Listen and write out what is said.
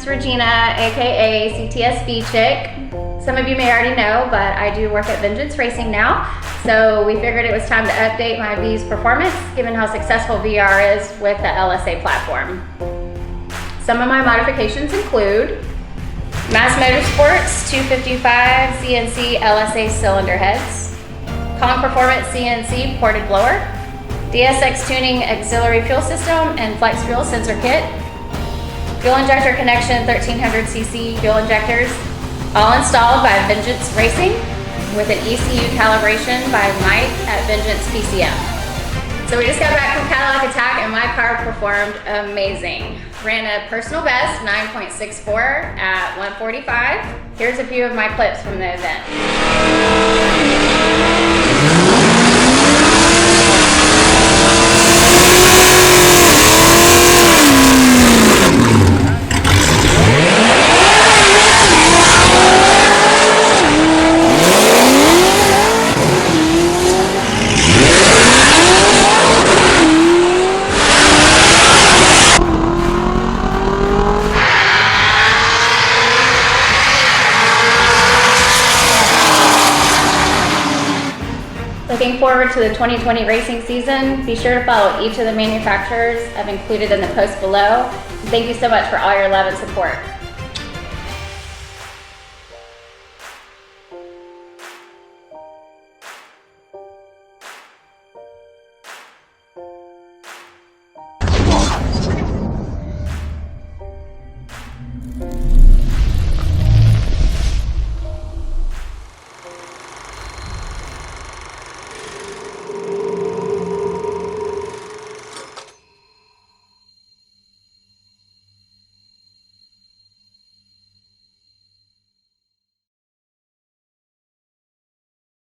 is Regina, aka CTS-V Chic. Some of you may already know, but I do work at Vengeance Racing now, so we figured it was time to update my V's performance, given how successful VR is with the LSA platform. Some of my modifications include Mast Motorsports 255 CNC LSA cylinder heads, Kong Performance CNC ported blower, DSX Tuning auxiliary fuel system and flex fuel sensor kit, fuel injector connection 1300cc fuel injectors, all installed by Vengeance Racing with an ECU calibration by Mike at Vengeance PCM. So we just got back from Cadillac Attack and my car performed amazing. Ran a personal best 9.64 at 145. Here's a few of my clips from the event. Looking forward to the 2020 racing season, be sure to follow each of the manufacturers I've included in the post below. Thank you so much for all your love and support.